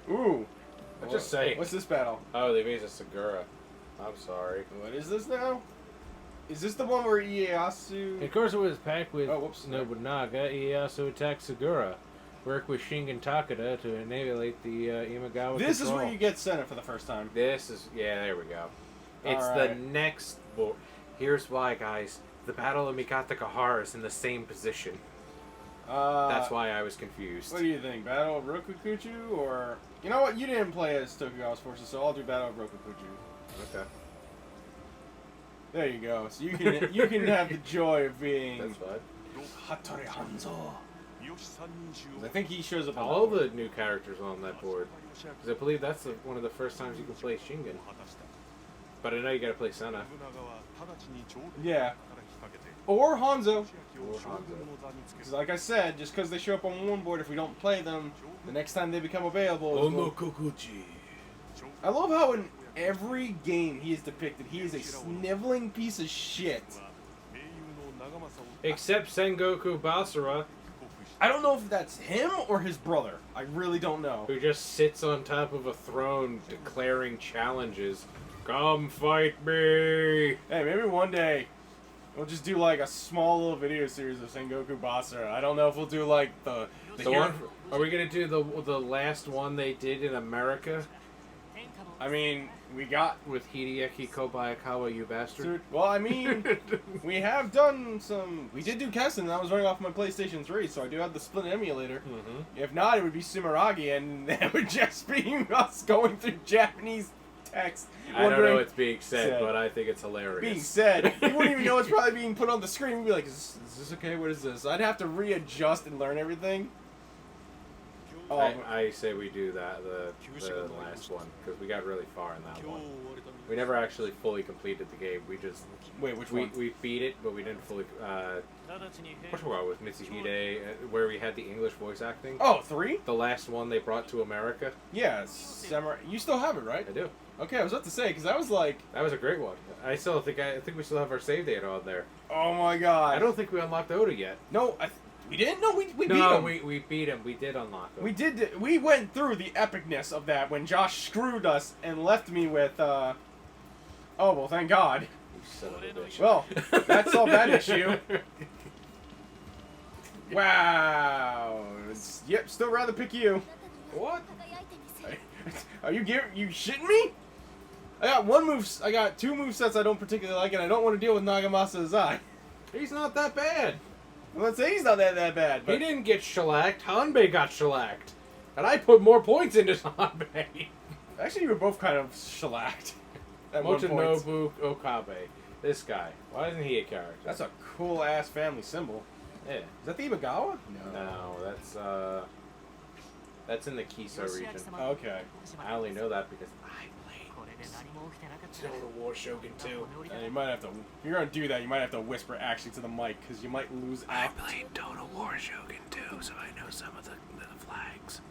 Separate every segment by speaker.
Speaker 1: Ooh.
Speaker 2: I'm just saying.
Speaker 1: What's this battle?
Speaker 2: Oh, they made a Segura. I'm sorry.
Speaker 1: What is this now? Is this the one where Ieyasu...
Speaker 3: Of course, it was packed with
Speaker 1: Oh, whoops.
Speaker 3: Nobunaga. Ieyasu attacked Segura. Work with Shingen Takeda to annihilate the Imagawa
Speaker 1: This
Speaker 3: control.
Speaker 1: is where you get Senna for the first time.
Speaker 2: This is... Yeah, there we go. It's
Speaker 1: Alright.
Speaker 2: the next... Here's why, guys. The Battle of Mikatakahara is in the same position. That's why I was confused.
Speaker 1: What do you think? Battle of Rokukuchu or... You know what? You didn't play as Tokugawa's forces, so I'll do Battle of Rokukuchu.
Speaker 2: Okay.
Speaker 1: There you go. So you can have the joy of being...
Speaker 2: That's fine.
Speaker 1: Hattori Hanzo. I think he shows up on
Speaker 2: All the new characters on that board. Because I believe that's one of the first times you can play Shingen. But I know you gotta play Senna.
Speaker 1: Yeah. Or Hanzo.
Speaker 2: Or Hanzo.
Speaker 1: Because like I said, just because they show up on one board, if we don't play them, the next time they become available... I love how in every game he is depicted, he is a sniveling piece of shit.
Speaker 2: Except Sengoku Basara,
Speaker 1: I don't know if that's him or his brother. I really don't know.
Speaker 2: who just sits on top of a throne declaring challenges. Come fight me!
Speaker 1: Hey, maybe one day we'll just do like a small little video series of Sengoku Basara. I don't know if we'll do like the
Speaker 2: The one, are we gonna do the last one they did in America
Speaker 1: I mean, we got...
Speaker 2: with Hideaki Kobayakawa, you bastard?
Speaker 1: Well, I mean, we have done some... We did do Kessen, and I was running off my PlayStation 3, so I do have the split emulator.
Speaker 2: Mm-hmm.
Speaker 1: If not, it would be Sumeragi, and it would just be us going through Japanese text.
Speaker 2: I don't know
Speaker 1: wondering-
Speaker 2: what's being said, but I think it's hilarious.
Speaker 1: Being said, you wouldn't even know it's probably being put on the screen. We'd be like, is this okay? What is this? I'd have to readjust and learn everything. Oh,
Speaker 2: I say we do that, the last one, because we got really far in that one. We never actually fully completed the game. We just...
Speaker 1: wait, which one?
Speaker 2: We beat it, but we didn't fully... which one with Mitsuhide, where we had the English voice acting?
Speaker 1: Oh, 3?
Speaker 2: The last one they brought to America?
Speaker 1: Yeah, Samurai. You still have it, right?
Speaker 2: I do.
Speaker 1: Okay, I was about to say, because I was like...
Speaker 2: That was a great one. I think we still have our save data on there.
Speaker 1: Oh my god.
Speaker 2: I don't think we unlocked Oda yet.
Speaker 1: No, we didn't? No, we beat
Speaker 2: No,
Speaker 1: him.
Speaker 2: we beat him. We did unlock him.
Speaker 1: We went through the epicness of that when Josh screwed us and left me with, oh, well, thank God.
Speaker 2: You son of a bitch.
Speaker 1: Well, that's all that issue. Wow. Yep, still rather pick you.
Speaker 2: What?
Speaker 1: Are you shitting me? I got 2 movesets I don't particularly like, and I don't want to deal with Nagamasa Azai.
Speaker 2: He's not that bad.
Speaker 1: Let's say he's not that bad. But
Speaker 2: He didn't get shellacked. Hanbei got shellacked. And I put more points into Hanbei.
Speaker 1: actually, you were both kind of shellacked at one point.
Speaker 2: Motonobu Okabe. This guy. Why isn't he a character?
Speaker 1: That's a cool-ass family symbol.
Speaker 2: Yeah.
Speaker 1: Is that the Imagawa?
Speaker 2: No, that's in the Kiso region.
Speaker 1: Okay.
Speaker 2: I only know that because I played Total War Shogun 2.
Speaker 1: You might have to. If you're gonna do that, you might have to whisper actually to the mic because you might lose out.
Speaker 2: Total War Shogun 2, so I know some of the flags.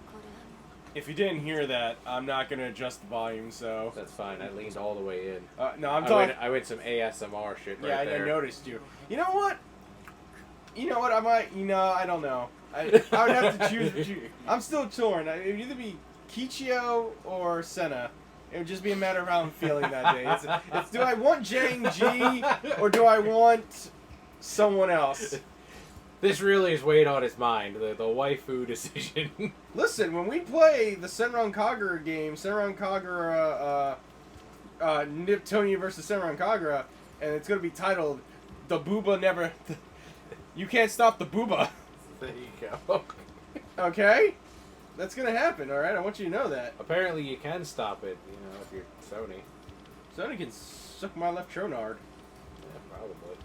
Speaker 1: If you didn't hear that, I'm not gonna adjust the volume. So
Speaker 2: That's fine. I leaned all the way in.
Speaker 1: no, I'm talking.
Speaker 2: I went some ASMR shit right
Speaker 1: Yeah,
Speaker 2: there.
Speaker 1: I noticed you. You know what? I might. I don't know. I would have to choose. I'm still torn. It would either be Kichio or Senna. It would just be a matter of how I'm feeling that day. It's do I want Jang G or do I want someone else?
Speaker 2: This really is weight on his mind, the waifu decision.
Speaker 1: Listen, when we play the Senran Kagura game, Senran Kagura, Niptonia versus Senran Kagura, and it's going to be titled, The Booba Never... You Can't Stop the Booba.
Speaker 2: There you go.
Speaker 1: Okay? That's going to happen, alright? I want you to know that.
Speaker 2: Apparently you can stop it, if you're Sony.
Speaker 1: Sony can suck my left tronard.
Speaker 2: Yeah, probably.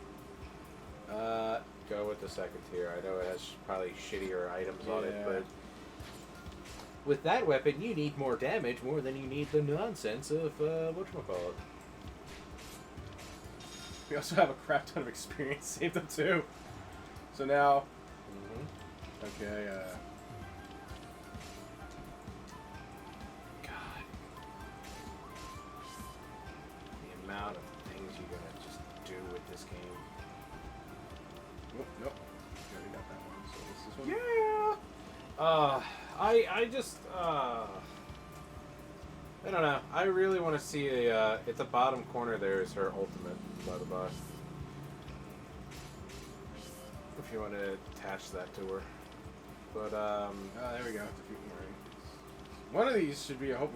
Speaker 2: Go with the second tier. I know it has probably shittier items on it, but with that weapon, you need more damage more than you need the nonsense of whatchamacallit.
Speaker 1: We also have a crap ton of experience saved up too. So now, okay,
Speaker 2: God. The amount of things you're gonna just do with this game.
Speaker 1: nope. Already got that one. So this is one. Yeah.
Speaker 2: I just I don't know. I really want to see a. At the bottom corner there is her ultimate by the boss. If you want to attach that to her. But
Speaker 1: Oh, there we go. One of these should be a hope.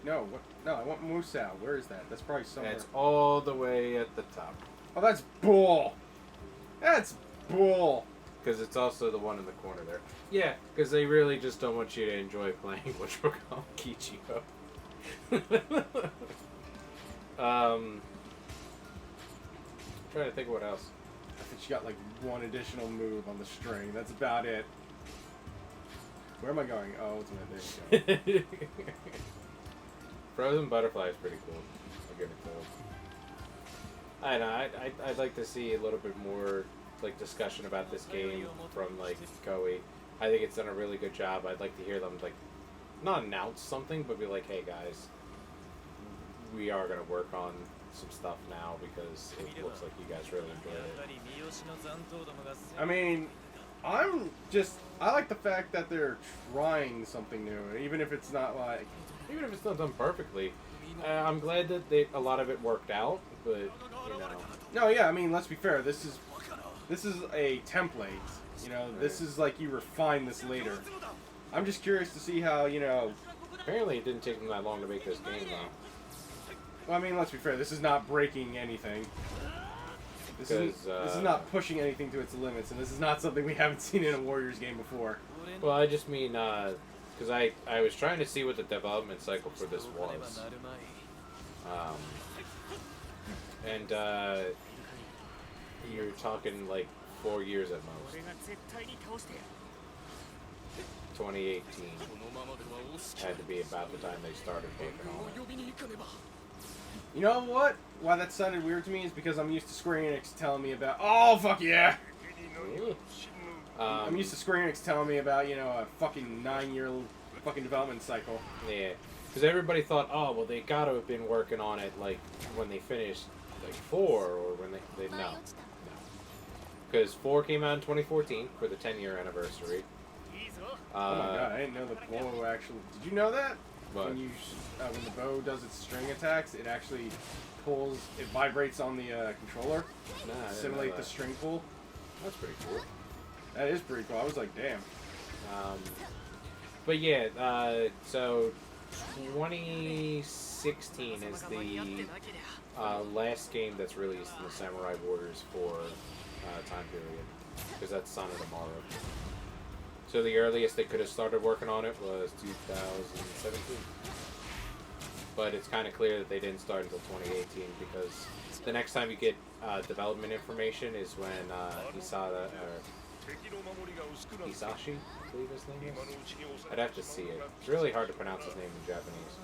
Speaker 1: No, what? No, I want Musou. Where is that? That's probably somewhere.
Speaker 2: it's all the way at the top.
Speaker 1: Oh, that's bull. That's bull.
Speaker 2: Because it's also the one in the corner there. Yeah, because they really just don't want you to enjoy playing whatchamacallit Kichio. Trying to think of what else.
Speaker 1: I think she got like one additional move on the string. That's about it. Where am I going? Oh, ultimate. There you go.
Speaker 2: Frozen Butterfly is pretty cool. I'll give it to them. I know. I'd like to see a little bit more like discussion about this game from like Koei. I think it's done a really good job. I'd like to hear them like not announce something, but be like, "Hey guys, we are gonna work on some stuff now because it looks like you guys really enjoy it."
Speaker 1: I mean, I like the fact that they're trying something new, even if it's not like.
Speaker 2: Even if it's not done perfectly, I'm glad that a lot of it worked out. But you know,
Speaker 1: No, yeah. I mean, let's be fair. This is a template. You know, this is like you refine this later. I'm just curious to see how
Speaker 2: apparently it didn't take them that long to make this game though.
Speaker 1: Well, I mean, let's be fair. This is not breaking anything. This is not pushing anything to its limits, and this is not something we haven't seen in a Warriors game before.
Speaker 2: Well, I just mean because I was trying to see what the development cycle for this was, and you're talking like 4 years at most. 2018 had to be about the time they started working on it.
Speaker 1: You know what? Why that sounded weird to me is because I'm used to Square Enix telling me about. Oh fuck yeah! I'm used to Square Enix telling me about a fucking 9-year fucking development cycle.
Speaker 2: Yeah, because everybody thought, oh well, they got to have been working on it like when they finished like 4 or when they no. Because 4 came out in 2014 for the 10-year anniversary.
Speaker 1: Oh my god, I didn't know the bow actually. Did you know that?
Speaker 2: What?
Speaker 1: When when the bow does its string attacks, it actually it vibrates on the controller
Speaker 2: Nah,
Speaker 1: to simulate the string pull.
Speaker 2: That's pretty cool.
Speaker 1: That is pretty cool. I was like, damn.
Speaker 2: But yeah, so 2016 is the last game that's released in the Samurai Warriors 4 time period, because that's Son of Tomorrow. So the earliest they could have started working on it was 2017. But it's kind of clear that they didn't start until 2018 because the next time you get development information is when Hisashi, I believe his name is. I'd have to see it. It's really hard to pronounce his name in Japanese.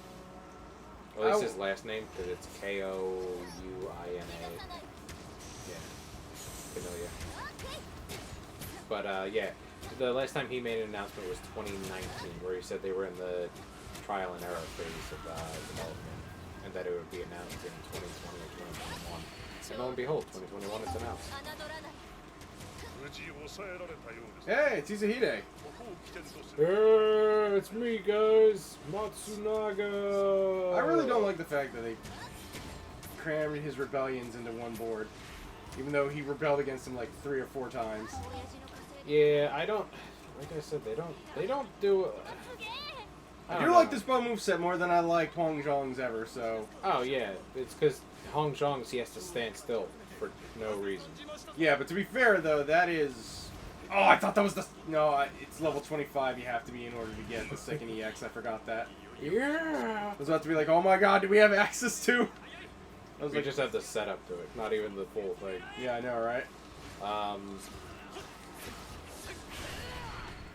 Speaker 2: Well, at least his last name, because it's Kouina. Yeah, familiar. But yeah, the last time he made an announcement was 2019, where he said they were in the trial and error phase of development, and that it would be announced in 2020 or 2021. And lo and behold, 2021 it's announced.
Speaker 1: Hey, it's Izahide.
Speaker 2: It's me, guys, Matsunaga.
Speaker 1: I really don't like the fact that they crammed his rebellions into one board, even though he rebelled against him like 3 or 4 times.
Speaker 2: Yeah, I don't. Like I said, they don't do.
Speaker 1: I do like this bow moveset more than I like Hong Zhong's ever. So.
Speaker 2: Oh yeah, it's because Hong Zhong's he has to stand still for no reason.
Speaker 1: Yeah, but to be fair though, that is. Oh, I thought that was the. No, it's level 25. You have to be in order to get the second EX. I forgot that.
Speaker 2: Yeah.
Speaker 1: I was about to be like, oh my god, do we have access to? I was
Speaker 2: We
Speaker 1: like,
Speaker 2: just have the setup to it, not even the full thing.
Speaker 1: yeah, I know, right?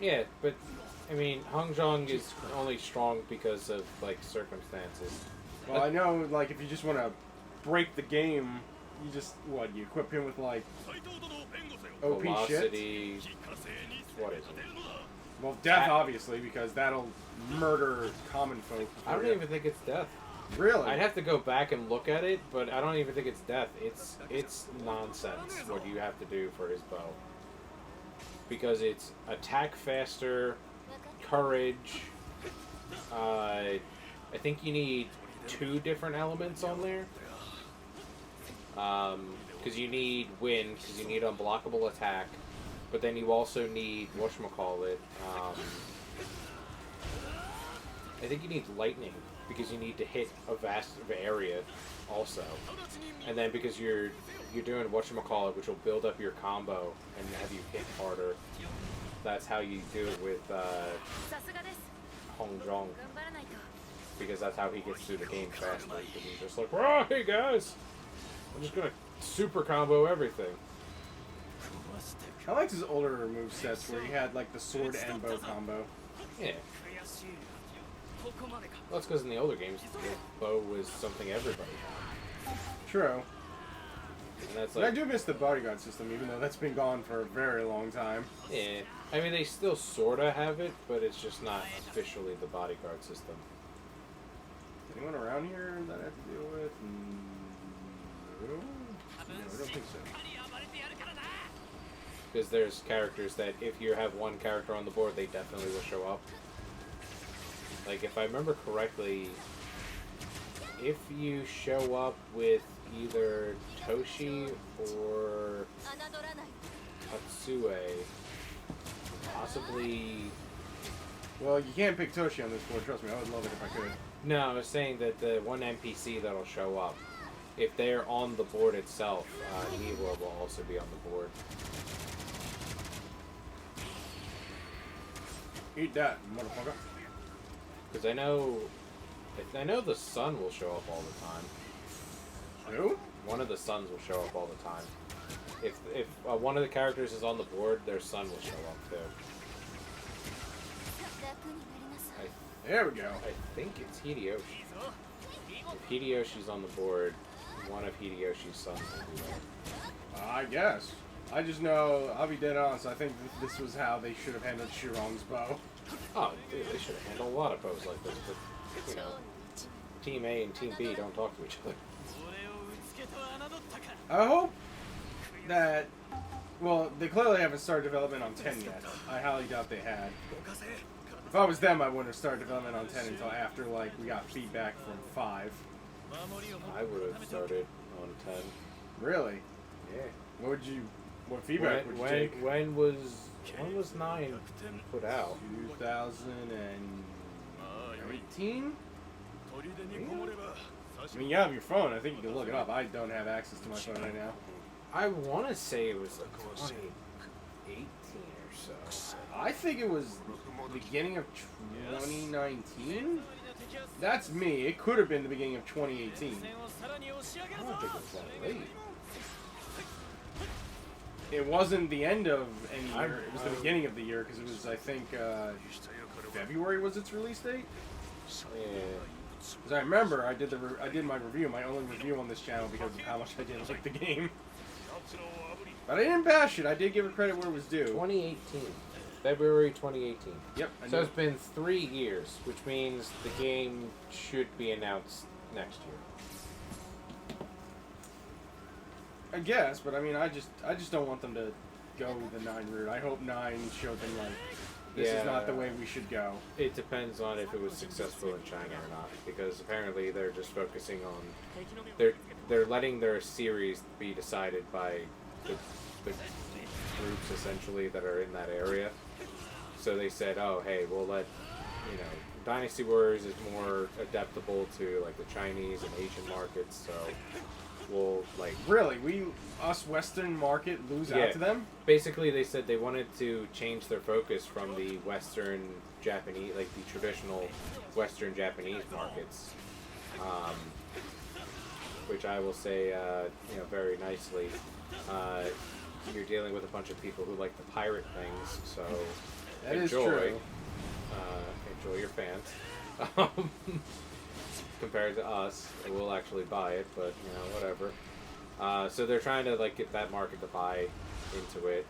Speaker 2: Yeah, but I mean, Hong Zhong is only strong because of like circumstances.
Speaker 1: Well, I know, like, if you just want to break the game, you just you equip him with like OP shit.
Speaker 2: Velocity. What is it?
Speaker 1: Well, death obviously, because that'll murder common folk.
Speaker 2: I don't even think it's death.
Speaker 1: Really?
Speaker 2: I'd have to go back and look at it, but I don't even think it's death. It's nonsense what you have to do for his bow. Because it's attack faster, courage, I think you need 2 different elements on there. Because you need wind, because you need unblockable attack, but then you also need, whatchamacallit, I think you need lightning, because you need to hit a vast area also. And then because you're doing whatchamacallit, which will build up your combo and have you hit harder. That's how you do it with Hong Zhong. Because that's how he gets through the game faster. Because he's just like, oh, hey guys! I'm just gonna super combo everything.
Speaker 1: I liked his older move sets where he had like the sword and bow combo.
Speaker 2: Yeah. Well, that's because in the older games, the bow was something everybody had.
Speaker 1: True.
Speaker 2: And that's
Speaker 1: But
Speaker 2: like,
Speaker 1: I do miss the bodyguard system, even though that's been gone for a very long time.
Speaker 2: yeah. I mean, they still sorta have it, but it's just not officially the bodyguard system.
Speaker 1: Anyone around here that I have to deal with? No, I don't think so.
Speaker 2: Because there's characters that if you have one character on the board, they definitely will show up. Like, if I remember correctly, if you show up with either Toshi or Tatsue, possibly...
Speaker 1: Well, you can't pick Toshi on this board, trust me, I would love it if I could.
Speaker 2: No, I was saying that the one NPC that'll show up, if they're on the board itself, Niwa will also be on the board.
Speaker 1: Eat that, motherfucker.
Speaker 2: Because I know the sun will show up all the time.
Speaker 1: Who?
Speaker 2: One of the suns will show up all the time. If one of the characters is on the board, their sun will show up too.
Speaker 1: There we go.
Speaker 2: I think it's Hideyoshi. If Hideyoshi's on the board, one of Hideyoshi's sons will be there.
Speaker 1: I guess. I just know, I'll be dead honest, I think this was how they should have handled Shirong's bow.
Speaker 2: Oh, dude, they should have handled a lot of bows like this, but, you know, Team A and Team B don't talk to each other.
Speaker 1: I hope that, well, they clearly haven't started development on 10 yet. I highly doubt they had. If I was them, I wouldn't have started development on 10 until after, like, we got feedback from 5.
Speaker 2: I would have started on 10.
Speaker 1: Really?
Speaker 2: Yeah.
Speaker 1: What feedback would you take?
Speaker 2: When was 9 put out?
Speaker 1: 2018? I mean, you have your phone. I think you can look it up. I don't have access to my phone right now.
Speaker 2: I want to say it was like 2018 or so.
Speaker 1: I think it was the beginning of 2019? That's me. It could have been the beginning of 2018.
Speaker 2: I don't think it was that late.
Speaker 1: It wasn't the end of any year. It was the beginning of the year because it was, I think, February was its release date.
Speaker 2: Yeah.
Speaker 1: Because I remember I did my review, my only review on this channel because of how much I didn't like the game. But I didn't bash it. I did give it credit where it was due.
Speaker 2: 2018. February 2018.
Speaker 1: Yep.
Speaker 2: So it's been 3 years, which means the game should be announced next year.
Speaker 1: I guess, but I mean, I just don't want them to go the 9 route. I hope 9 showed them like this is not the way we should go.
Speaker 2: It depends on if it was successful in China or not, because apparently they're just focusing on they're letting their series be decided by the groups essentially that are in that area. So they said, oh hey, we'll let Dynasty Warriors is more adaptable to like the Chinese and Asian markets, so we'll like
Speaker 1: Really, us Western market lose out to them?
Speaker 2: Basically, they said they wanted to change their focus from the Western Japanese, like the traditional Western Japanese markets, which I will say, very nicely. You're dealing with a bunch of people who like the pirate things, so
Speaker 1: That
Speaker 2: enjoy.
Speaker 1: is true.
Speaker 2: Enjoy your fans. Compared to us, we'll actually buy it, but whatever. So they're trying to like get that market to buy into it.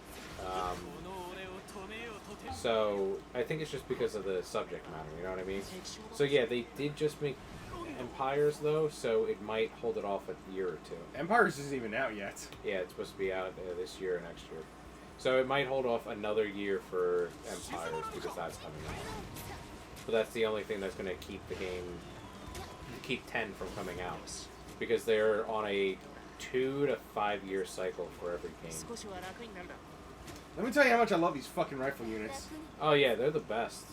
Speaker 2: So I think it's just because of the subject matter, you know what I mean? So yeah, they did just make Empires though, so it might hold it off a year or two.
Speaker 1: Empires isn't even out yet.
Speaker 2: Yeah, it's supposed to be out this year or next year. So it might hold off another year for Empires because that's coming out. But that's the only thing that's going to keep the game keep 10 from coming out because they're on a 2 to 5 year cycle for every game.
Speaker 1: Let me tell you how much I love these fucking rifle units.
Speaker 2: Oh yeah, they're the best.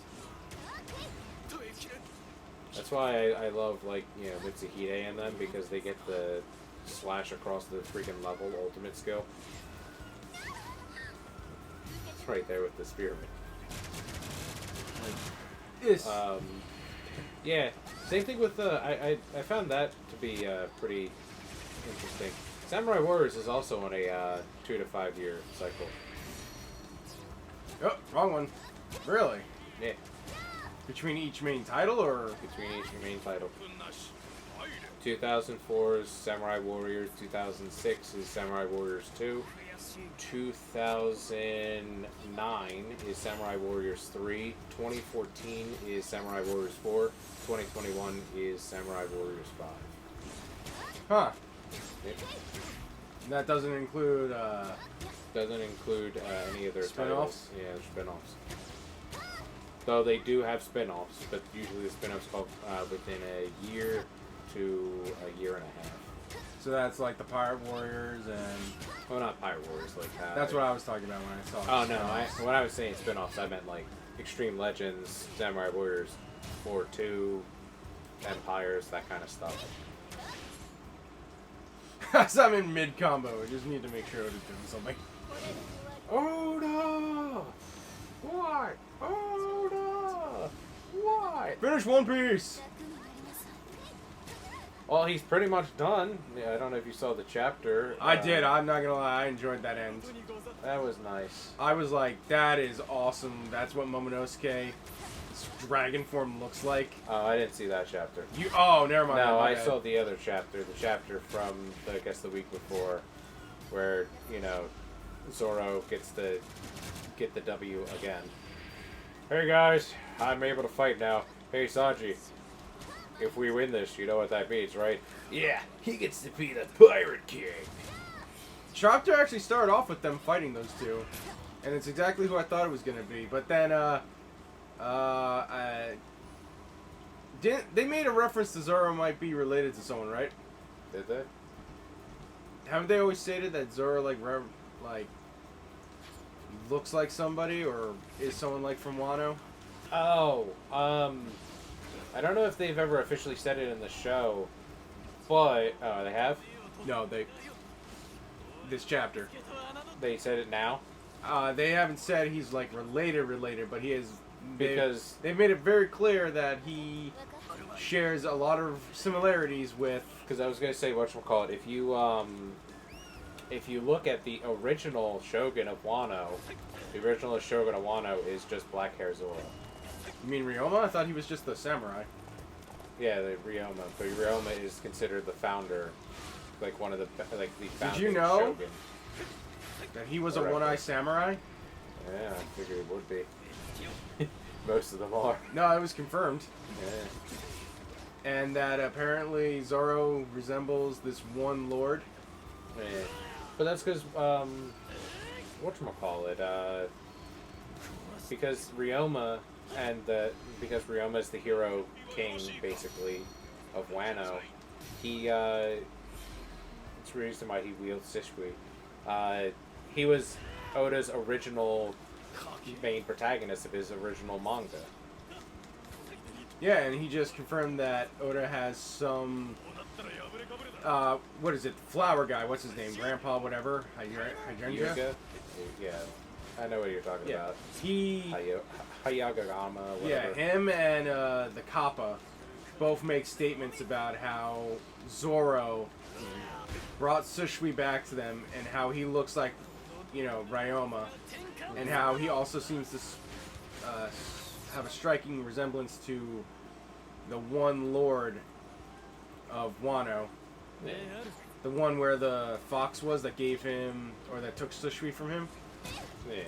Speaker 2: That's why I love, like, you know, Mitsuhide and them, because they get the slash across the freaking level ultimate skill. It's right there with the spearman.
Speaker 1: This.
Speaker 2: Yeah, same thing with the. I found that to be pretty interesting. Samurai Warriors is also on a 2 to 5 year cycle.
Speaker 1: Oh, wrong one. Really?
Speaker 2: Yeah,
Speaker 1: Between each main title, or?
Speaker 2: between each main title. 2004 is Samurai Warriors. 2006 is Samurai Warriors 2. 2009 is Samurai Warriors 3. 2014 is Samurai Warriors 4. 2021 is Samurai Warriors 5.
Speaker 1: Huh.
Speaker 2: Yep.
Speaker 1: And that doesn't include,
Speaker 2: Doesn't include any of their
Speaker 1: Spin-offs?
Speaker 2: titles. Yeah, spin-offs. Though they do have spin-offs, but usually the spin-offs come within a year to a year and a half.
Speaker 1: so that's like the Pirate Warriors and...
Speaker 2: Well, not Pirate Warriors, like
Speaker 1: That's what I was talking about when I saw
Speaker 2: Oh
Speaker 1: it.
Speaker 2: no! When I was saying spin-offs, I meant like Extreme Legends, Samurai Warriors 4, 2, Empires, that kind of stuff.
Speaker 1: As I'm in mid-combo, I just need to make sure Oda's doing something.
Speaker 2: Oda! What? Oda! What?
Speaker 1: Finish One Piece!
Speaker 2: Well, he's pretty much done. Yeah, I don't know if you saw the chapter.
Speaker 1: I did, I'm not gonna lie, I enjoyed that end.
Speaker 2: That was nice.
Speaker 1: I was like, that is awesome. That's what Momonosuke's dragon form looks like.
Speaker 2: Oh, I didn't see that chapter.
Speaker 1: Oh, never mind.
Speaker 2: No, I
Speaker 1: Okay.
Speaker 2: saw the other chapter. The chapter from, I guess, the week before, where, you know, Zoro gets to get the W again. Hey guys, I'm able to fight now. Hey Sanji, if we win this, you know what that means, right? Yeah, he gets to be the Pirate King.
Speaker 1: Chapter actually started off with them fighting those two, and it's exactly who I thought it was gonna be. But then, they made a reference to Zoro might be related to someone, right?
Speaker 2: Did they?
Speaker 1: Haven't they always stated that Zoro like looks like somebody or is someone like from Wano?
Speaker 2: Oh, I don't know if they've ever officially said it in the show, but they have.
Speaker 1: No, this chapter.
Speaker 2: They said it now.
Speaker 1: They haven't said he's like related, but he is.
Speaker 2: Because
Speaker 1: They've made it very clear that he shares a lot of similarities with.
Speaker 2: Because I was gonna say, whatchamacallit, if you look at the original Shogun of Wano, the original Shogun of Wano is just black hair Zoro.
Speaker 1: You mean Ryoma? I thought he was just the samurai.
Speaker 2: Yeah, the Ryoma, but Ryoma is considered the founder, like one of the the founding
Speaker 1: Did you know
Speaker 2: Shogun.
Speaker 1: that he was a
Speaker 2: Correct.
Speaker 1: one-eye samurai?
Speaker 2: Yeah, I figured it would be. Most of them are.
Speaker 1: No, it was confirmed.
Speaker 2: Yeah.
Speaker 1: And that apparently Zoro resembles this one lord.
Speaker 2: Yeah. But that's because, whatchamacallit, because Ryoma because Ryoma is the hero king, basically, of Wano, it's the reason why he wields Shisui. He was Oda's original main protagonist of his original manga.
Speaker 1: Yeah, and he just confirmed that Oda has some, what is it, flower guy, what's his name, Grandpa whatever, Hydrangea?
Speaker 2: Yuga? Yeah, I know what you're talking about.
Speaker 1: He,
Speaker 2: Hayagagama,
Speaker 1: yeah,
Speaker 2: whatever.
Speaker 1: him and the Kappa both make statements about how Zoro brought Sushui back to them and how he looks like, you know, Ryoma, and how he also seems to have a striking resemblance to the one lord of Wano.
Speaker 2: Yeah.
Speaker 1: The one where the fox was that gave him, or that took Sushui from him,
Speaker 2: Yeah.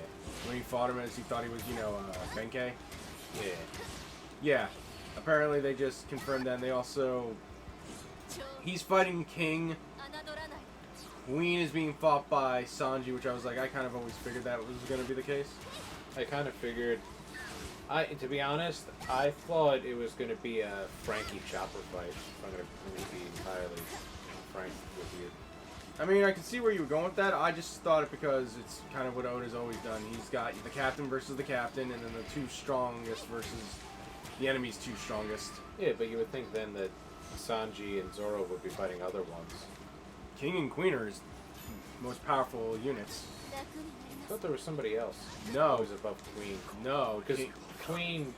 Speaker 1: when he fought him as he thought he was, you know, Benkei.
Speaker 2: Yeah.
Speaker 1: Yeah, apparently they just confirmed that, and they also... He's fighting King. Queen is being fought by Sanji, which I was like, I kind of always figured that was going to be the case.
Speaker 2: I kind of figured. To be honest, I thought it was going to be a Frankie Chopper fight. If I'm going to be entirely frank with you.
Speaker 1: I mean, I can see where you were going with that. I just thought it because it's kind of what Oda's always done. He's got the captain versus the captain, and then the two strongest versus the enemy's two strongest.
Speaker 2: Yeah, but you would think then that Sanji and Zoro would be fighting other ones.
Speaker 1: King and Queen are his most powerful units.
Speaker 2: I thought there was somebody else.
Speaker 1: No.
Speaker 2: Who was above Queen.
Speaker 1: No,
Speaker 2: Because Queen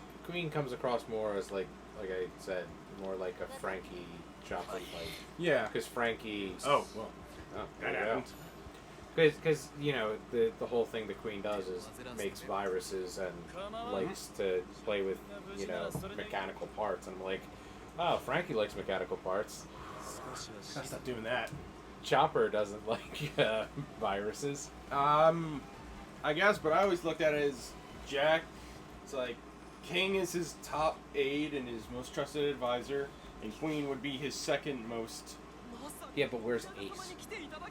Speaker 2: comes across more as like I said, more like a Frankie Chopper fight.
Speaker 1: Yeah.
Speaker 2: Because Frankie.
Speaker 1: Oh, well.
Speaker 2: Oh,
Speaker 1: That
Speaker 2: there you
Speaker 1: happened.
Speaker 2: go. Because the whole thing the Queen does is makes viruses and likes to play with mechanical parts. And I'm like, oh, Frankie likes mechanical parts.
Speaker 1: Gotta stop doing that.
Speaker 2: Chopper doesn't like viruses.
Speaker 1: I guess, but I always looked at it as Jack. It's like King is his top aide and his most trusted advisor, and Queen would be his second most.
Speaker 2: Yeah, but where's Ace?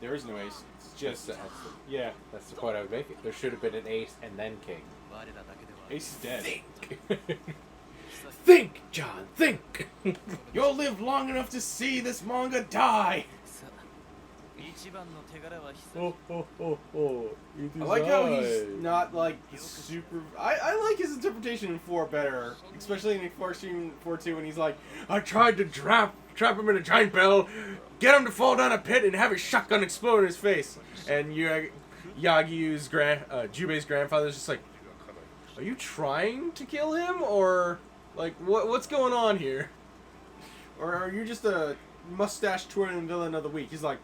Speaker 1: There is no ace. It's just yeah.
Speaker 2: That's the point I would make it. There should have been an Ace and then King.
Speaker 1: Ace is dead.
Speaker 2: Think! Think, John, think!
Speaker 1: You'll live long enough to see this manga die.
Speaker 2: Oh.
Speaker 1: I like how he's not like super. I like his interpretation in 4 better, especially in Extreme 4-2 when he's like, I tried to trap him in a giant bell, get him to fall down a pit, and have his shotgun explode in his face. And Yagyu's Jubei's grandfather is just like, are you trying to kill him, or like what's going on here? Or are you just a mustache twirling villain of the week? He's like.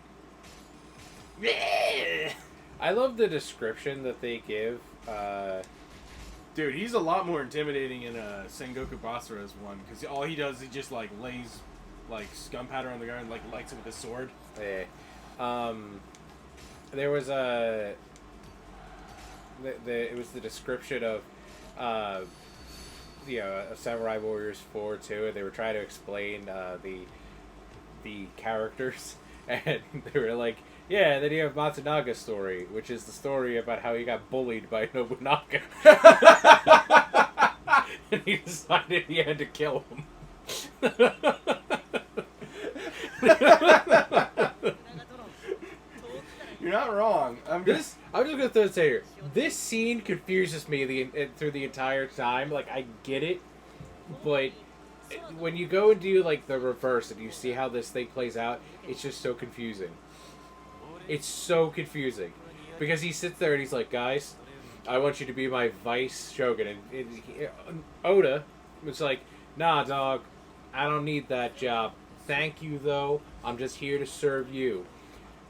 Speaker 2: I love the description that they give.
Speaker 1: Dude, he's a lot more intimidating in Sengoku Basara's one, because all he does, he just like lays like gunpowder on the ground and like lights it with his sword.
Speaker 2: Yeah. There was it was the description of Samurai Warriors 4-2, and they were trying to explain the characters, and they were like, yeah, and then you have Matunaga Story, which is the story about how he got bullied by Nobunaga. And he decided he had to kill him.
Speaker 1: You're not wrong. I'm just
Speaker 2: gonna throw this out here. This scene confuses me through the entire time. Like, I get it, but when you go and do like the reverse and you see how this thing plays out, it's just so confusing. It's so confusing. Because he sits there and he's like, guys, I want you to be my vice shogun. And Oda was like, nah, dog, I don't need that job. Thank you, though. I'm just here to serve you.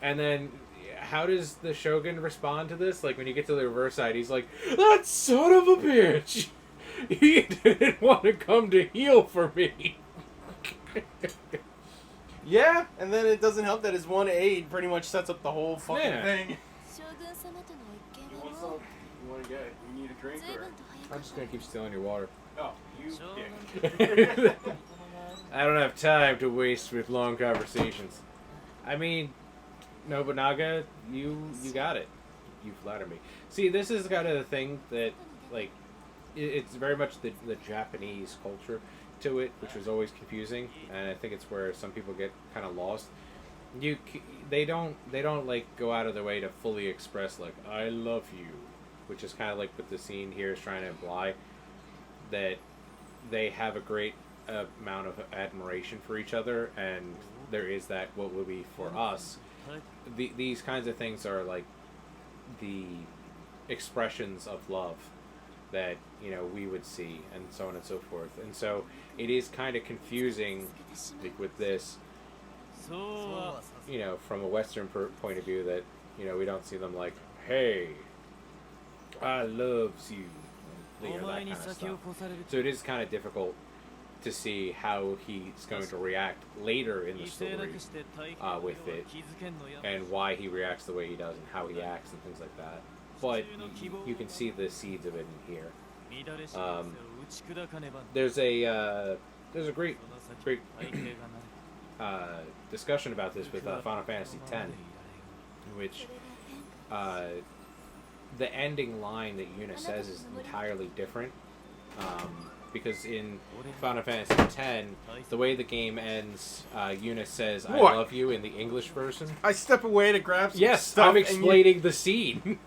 Speaker 2: And then, how does the shogun respond to this? Like, when you get to the reverse side, he's like, that son of a bitch! He didn't want to come to heal for me.
Speaker 1: yeah, and then it doesn't help that his one aide pretty much sets up the whole fucking thing. You want to get? You need a drink, or?
Speaker 2: I'm just gonna keep stealing your water.
Speaker 1: Oh, you dick.
Speaker 2: I don't have time to waste with long conversations. I mean, Nobunaga, you got it. You flatter me. See, this is kind of the thing that, like, it's very much the Japanese culture to it, which was always confusing, and I think it's where some people get kind of lost. They don't like go out of their way to fully express like I love you, which is kind of like what the scene here is trying to imply, that they have a great amount of admiration for each other, and there is that what would be for us. These kinds of things are like the expressions of love that we would see, and so on and so forth. And so it is kind of confusing, like with this, from a Western point of view, that we don't see them like, hey, I loves you, that kind of stuff. So it is kind of difficult to see how he's going to react later in the story with it, and why he reacts the way he does, and how he acts and things like that. But you can see the seeds of it in here. There's a great discussion about this with Final Fantasy X, in which the ending line that Yuna says is entirely different
Speaker 3: Because in Final Fantasy X, the way the game ends, Yuna says, "I
Speaker 1: What?
Speaker 3: love you" in the English version.
Speaker 1: I step away to grab some
Speaker 3: Yes,
Speaker 1: stuff.
Speaker 3: I'm explaining the scene.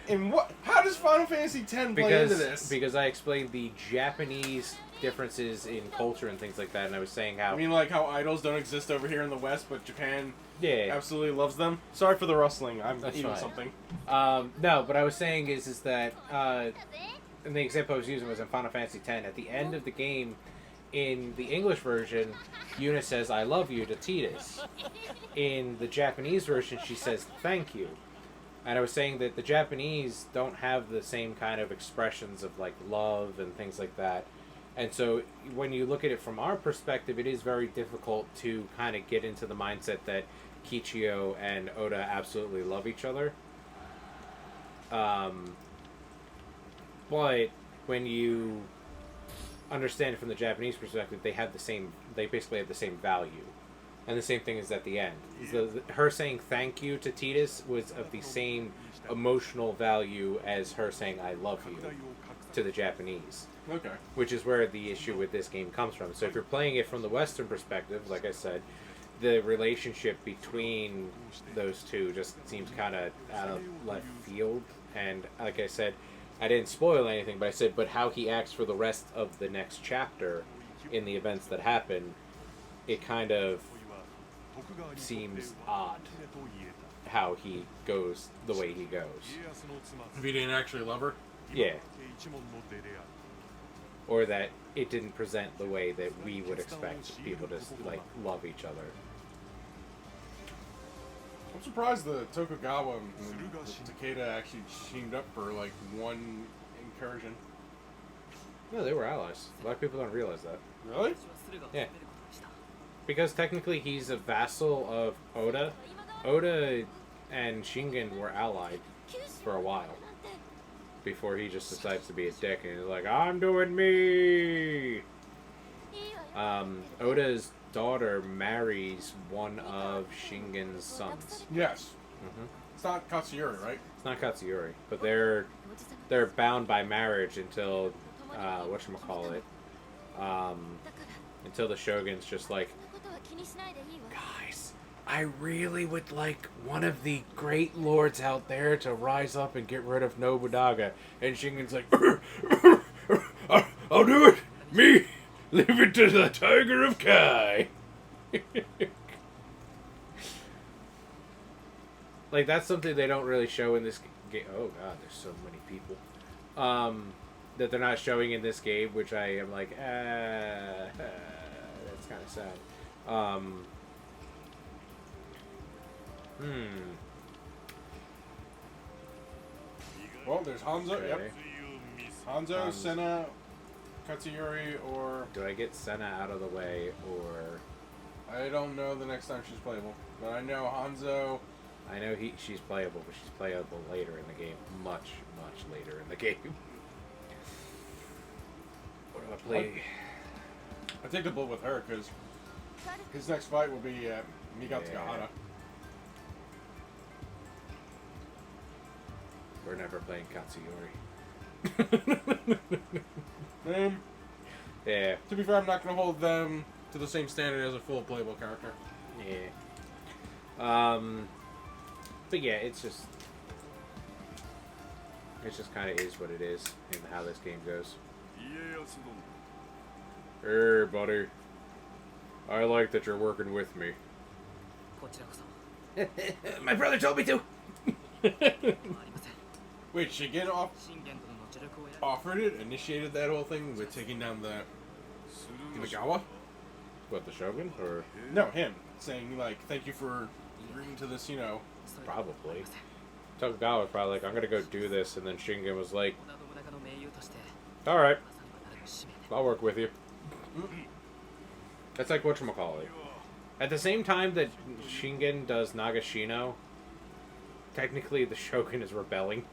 Speaker 1: And what? How does Final Fantasy X play into this?
Speaker 3: Because I explained the Japanese differences in culture and things like that, and I was saying how...
Speaker 1: I mean, like how idols don't exist over here in the West, but Japan
Speaker 3: yeah.
Speaker 1: absolutely loves them. Sorry for the rustling. I'm
Speaker 3: That's
Speaker 1: eating
Speaker 3: fine.
Speaker 1: something.
Speaker 3: No, but I was saying is that, and the example I was using was in Final Fantasy X. At the end of the game, in the English version, Yuna says, "I love you" to Tidus. In the Japanese version, she says, "Thank you." And I was saying that the Japanese don't have the same kind of expressions of, like, love and things like that. And so when you look at it from our perspective, it is very difficult to kind of get into the mindset that Kichio and Oda absolutely love each other. But when you understand it from the Japanese perspective, they basically have the same value. And the same thing is at the end. Her saying thank you to Tidus was of the same emotional value as her saying I love you to the Japanese.
Speaker 1: Okay.
Speaker 3: Which is where the issue with this game comes from. So if you're playing it from the Western perspective, like I said, the relationship between those two just seems kind of out of left field. And like I said, I didn't spoil anything, but I said, but how he acts for the rest of the next chapter in the events that happen, it kind of seems odd how he goes the way he goes.
Speaker 1: If he didn't actually love her?
Speaker 3: Yeah. Or that it didn't present the way that we would expect people to, like, love each other.
Speaker 1: I'm surprised the Tokugawa and the Takeda actually teamed up for, like, one incursion.
Speaker 3: No, they were allies. A lot of people don't realize that.
Speaker 1: Really?
Speaker 3: Yeah. Because technically he's a vassal of Oda. Oda and Shingen were allied for a while. Before he just decides to be a dick and he's like, "I'm doing me!" Oda's daughter marries one of Shingen's sons.
Speaker 1: Yes.
Speaker 3: Mm-hmm.
Speaker 1: It's not Katsuyori, right?
Speaker 3: It's not Katsuyori, but they're bound by marriage until whatchamacallit, until the Shogun's just like, "Guys, I really would like one of the great lords out there to rise up and get rid of Nobunaga." And Shingen's like, "I'll do it! Me! Leave it to the Tiger of Kai!" Like, that's something they don't really show in this game. Oh god, there's so many people. That they're not showing in this game, which I am like, that's kind of sad.
Speaker 1: Well, there's Hanzo.
Speaker 3: Okay.
Speaker 1: Yep. Hanzo, Senna, Katsuyori, or...
Speaker 3: Do I get Senna out of the way, or...
Speaker 1: I don't know the next time she's playable. But I know Hanzo...
Speaker 3: I know she's playable, but she's playable later in the game. Much, much later in the game. What do I play?
Speaker 1: I take the bullet with her, because his next fight will be Migatsuga-hara.
Speaker 3: We're never playing Katsuyori. Yeah.
Speaker 1: To be fair, I'm not going to hold them to the same standard as a full playable character.
Speaker 3: Yeah. But yeah, it's just kind of is what it is in how this game goes. Hey, buddy. I like that you're working with me. My brother told me to.
Speaker 1: Wait, Shingen offered it, initiated that whole thing with taking down the Imagawa?
Speaker 3: What, the Shogun? Or
Speaker 1: No, him. Saying, like, thank you for agreeing to this,
Speaker 3: probably. Tokugawa was probably like, I'm gonna go do this, and then Shingen was like, alright, I'll work with you. That's like whatchamacallit. At the same time that Shingen does Nagashino, technically the Shogun is rebelling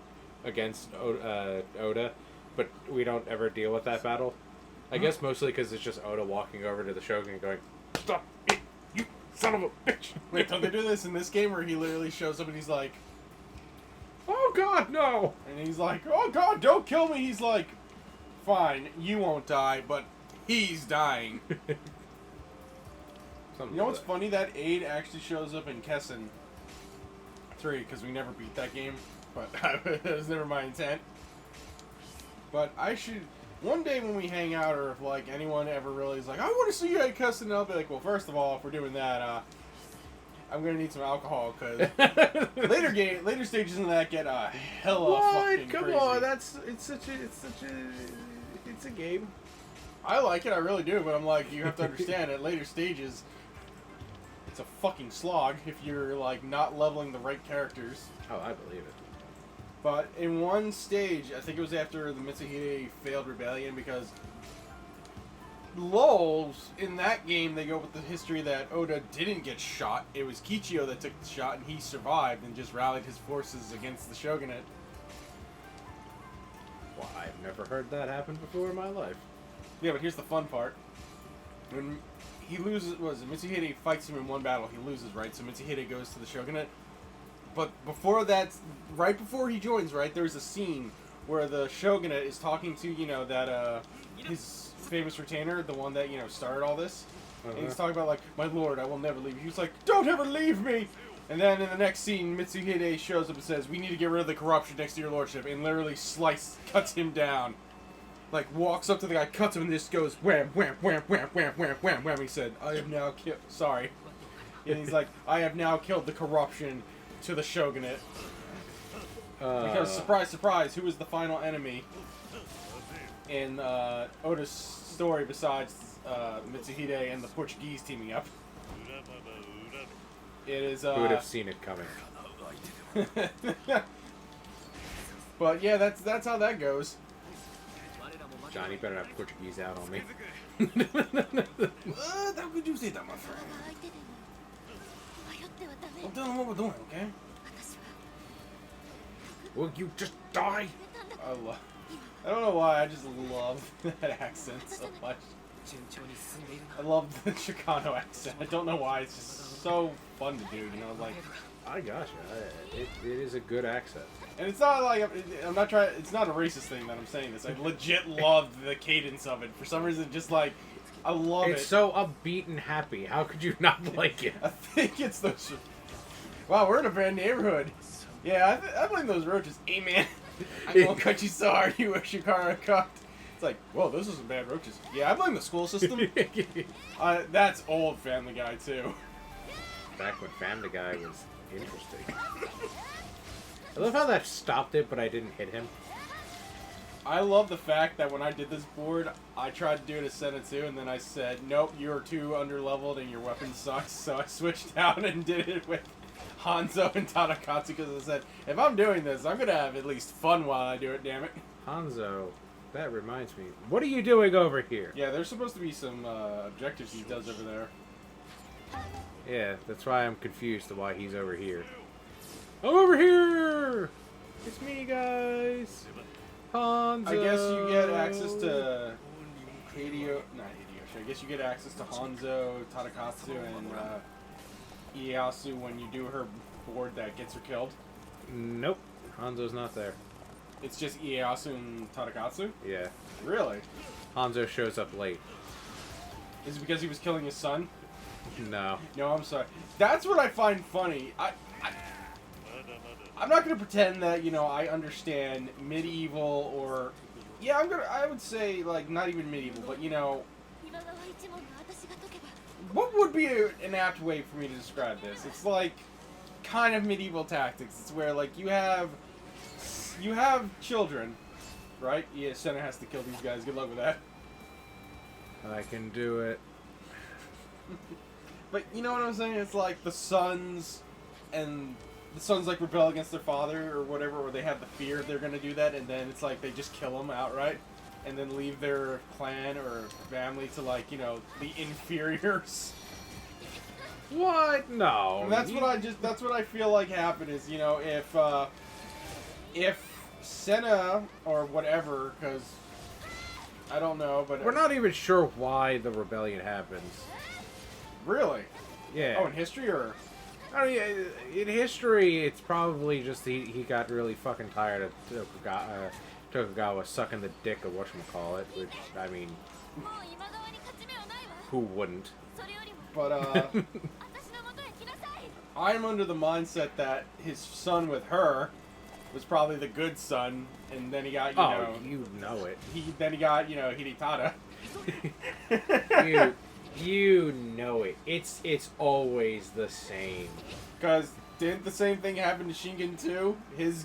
Speaker 3: against Oda, but we don't ever deal with that battle. I guess mostly because it's just Oda walking over to the Shogun and going, "Stop it, you son of a bitch!"
Speaker 1: Wait, don't they do this in this game where he literally shows up and he's like,
Speaker 3: "Oh god, no!"
Speaker 1: and he's like, "Oh god, don't kill me!" He's like, fine, you won't die, but he's dying. You know what's funny? That aid actually shows up in Kessen 3, because we never beat that game, but that was never my intent. But I should... One day when we hang out, or if, like, anyone ever really is like, I want to see you at Kessen, I'll be like, well, first of all, if we're doing that, I'm gonna need some alcohol, because later stages in that get hella fucking
Speaker 3: Come
Speaker 1: crazy.
Speaker 3: on, it's a game.
Speaker 1: I like it, I really do, but I'm like, you have to understand, at later stages, it's a fucking slog if you're, like, not leveling the right characters.
Speaker 3: Oh, I believe it.
Speaker 1: But in one stage, I think it was after the Mitsuhide failed rebellion, because lulz, in that game, they go with the history that Oda didn't get shot. It was Kichio that took the shot, and he survived and just rallied his forces against the shogunate.
Speaker 3: Well, I've never heard that happen before in my life.
Speaker 1: Yeah, but here's the fun part. When he loses, Mitsuhide fights him in one battle, he loses, right? So Mitsuhide goes to the shogunate. But before that, right before he joins, right, there's a scene where the shogunate is talking to, you know, that, his famous retainer, the one that, you know, started all this. And he's talking about, like, my lord, I will never leave you. He's like, don't ever leave me! And then in the next scene, Mitsuhide shows up and says, we need to get rid of the corruption next to your lordship, and literally cuts him down. Like, walks up to the guy, cuts him, and just goes, wham, wham, wham, wham, wham, wham, wham, wham. He said, I have now killed, sorry. And he's like, I have now killed the corruption to the shogunate. Because, surprise, surprise, who is the final enemy in Oda's story besides Mitsuhide and the Portuguese teaming up? It is,
Speaker 3: Who would have seen it coming?
Speaker 1: But yeah, that's how that goes.
Speaker 3: Johnny better not Portuguese out on me.
Speaker 1: How could you say that, my friend? I'm telling what we're doing, okay?
Speaker 3: Will you just die?
Speaker 1: I don't know why, I just love that accent so much. I love the Chicano accent. I don't know why, it's just so fun to do, you know, like...
Speaker 3: I gotcha. It is a good accent.
Speaker 1: And it's not like, I'm not trying, it's not a racist thing that I'm saying this. I legit love the cadence of it. For some reason, just like, I love it.
Speaker 3: It's so upbeat and happy. How could you not like it?
Speaker 1: I think it's those... Wow, we're in a bad neighborhood. Yeah, I blame those roaches. Hey, man, I'm gonna cut you so hard you wish your car had cocked. It's like, whoa, those are some bad roaches. Yeah, I blame the school system. That's old Family Guy, too.
Speaker 3: Back when Family Guy was interesting. I love how that stopped it, but I didn't hit him.
Speaker 1: I love the fact that when I did this board, I tried to do it as Senna 2, and then I said, nope, you're too underleveled and your weapon sucks, so I switched out and did it with Hanzo and Tadakatsu, because I said, if I'm doing this, I'm going to have at least fun while I do it, damn it.
Speaker 3: Hanzo, that reminds me. What are you doing over here?
Speaker 1: Yeah, there's supposed to be some objectives he does over there.
Speaker 3: Yeah, that's why I'm confused to why he's over here. I'm over here! It's me, guys! Hanzo!
Speaker 1: I guess you get access to I guess you get access to Hanzo, Tadakatsu, and Ieyasu when you do her board that gets her killed.
Speaker 3: Nope. Hanzo's not there.
Speaker 1: It's just Ieyasu and Tadakatsu?
Speaker 3: Yeah.
Speaker 1: Really?
Speaker 3: Hanzo shows up late.
Speaker 1: Is it because he was killing his son?
Speaker 3: No.
Speaker 1: No, I'm sorry. That's what I find funny. I'm not going to pretend that, you know, I understand medieval or... Yeah, I would say, like, not even medieval, but, you know... What would be an apt way for me to describe this? It's like, kind of medieval tactics. It's where, like, you have children, right? Yeah, Senna has to kill these guys. Good luck with that.
Speaker 3: I can do it.
Speaker 1: But you know what I'm saying? It's like the sons like rebel against their father or whatever, or they have the fear they're gonna do that, and then it's like they just kill them outright, and then leave their clan or family to, like, you know, the inferiors.
Speaker 3: What? No.
Speaker 1: And that's what I feel like happened is, you know, if Senna or whatever, because I don't know, but
Speaker 3: we're not even sure why the rebellion happens.
Speaker 1: Really?
Speaker 3: Yeah.
Speaker 1: Oh, in history or?
Speaker 3: I mean, in history, it's probably just he got really fucking tired of Tokugawa sucking the dick of whatchamacallit, which, I mean, who wouldn't?
Speaker 1: But, I'm under the mindset that his son with her was probably the good son, and then he got,
Speaker 3: you know it.
Speaker 1: Then he got, Hidetada.
Speaker 3: You know it. It's always the same.
Speaker 1: Because didn't the same thing happen to Shingen too? His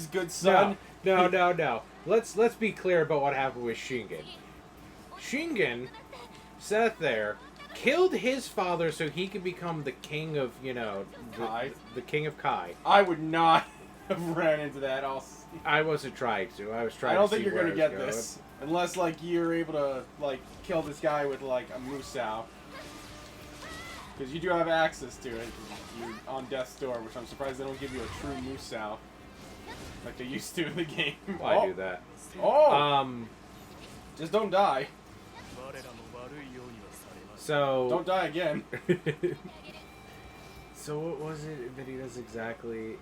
Speaker 1: good son?
Speaker 3: No. Let's be clear about what happened with Shingen. Shingen sat there, killed his father so he could become the king of,
Speaker 1: Kai?
Speaker 3: The king of Kai.
Speaker 1: I would not have ran into that.
Speaker 3: I wasn't trying to. I was trying to
Speaker 1: I don't
Speaker 3: see
Speaker 1: think you're
Speaker 3: where
Speaker 1: going to
Speaker 3: I was
Speaker 1: get
Speaker 3: going.
Speaker 1: this. Unless, you're able to, kill this guy with, a Musou. Because you do have access to it. You're on death's door, which I'm surprised they don't give you a true Musou. Like they used to in the game.
Speaker 3: Why do that?
Speaker 1: Oh! Just don't die.
Speaker 3: So...
Speaker 1: Don't die again.
Speaker 3: So what was it that he does exactly?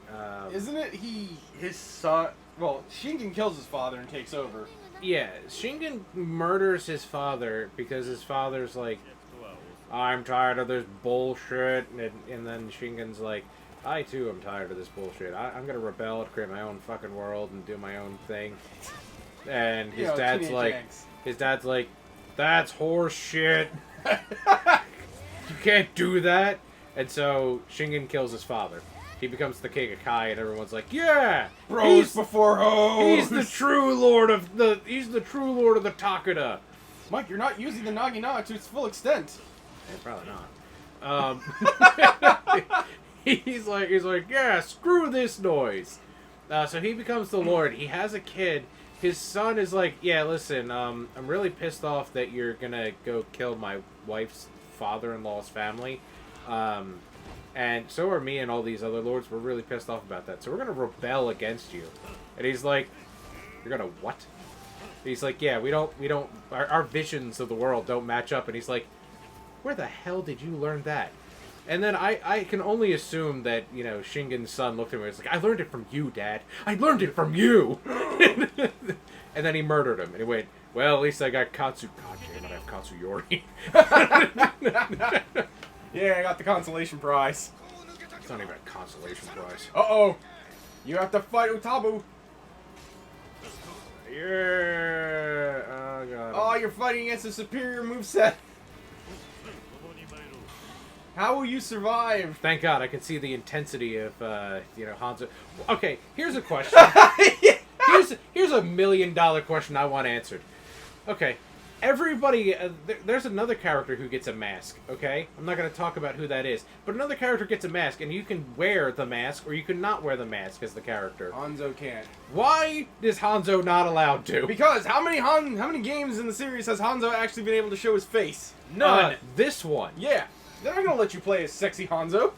Speaker 1: Isn't it his son... Well, Shingen kills his father and takes over.
Speaker 3: Yeah, Shingen murders his father because his father's like, I'm tired of this bullshit, and then Shingen's like, I too am tired of this bullshit. I'm gonna rebel and create my own fucking world and do my own thing. And his dad's like, that's horse shit. You can't do that. And so Shingen kills his father. He becomes the king of Kai, and everyone's like, "Yeah,
Speaker 1: bros before hoes.
Speaker 3: He's the true lord of the Takeda."
Speaker 1: Mike, you're not using the Nagina to its full extent.
Speaker 3: Yeah, probably not. He's like, "Yeah, screw this noise." So he becomes the lord. He has a kid. His son is like, "Yeah, listen, I'm really pissed off that you're gonna go kill my wife's father-in-law's family." And so are me and all these other lords. We're really pissed off about that. So we're going to rebel against you. And he's like, you're going to what? He's like, yeah, we don't, our visions of the world don't match up. And he's like, where the hell did you learn that? And then I can only assume that, Shingen's son looked at me and was like, I learned it from you, Dad. I learned it from you. And then he murdered him. And he went, well, at least I got Katsu. God damn it, I have Katsuyori.
Speaker 1: Yeah, I got the consolation prize.
Speaker 3: It's not even a consolation prize.
Speaker 1: Uh-oh! You have to fight Utabu!
Speaker 3: Yeah! Oh, God.
Speaker 1: Oh, you're fighting against a superior moveset! How will you survive?
Speaker 3: Thank God, I can see the intensity of, Hanzo. Okay, here's a question. Here's $1 million question I want answered. Okay. Everybody, there's another character who gets a mask, okay? I'm not going to talk about who that is. But another character gets a mask, and you can wear the mask, or you can not wear the mask as the character.
Speaker 1: Hanzo can't.
Speaker 3: Why is Hanzo not allowed to?
Speaker 1: Because how many games in the series has Hanzo actually been able to show his face? None.
Speaker 3: This one.
Speaker 1: Yeah. They're not going to let you play as sexy Hanzo.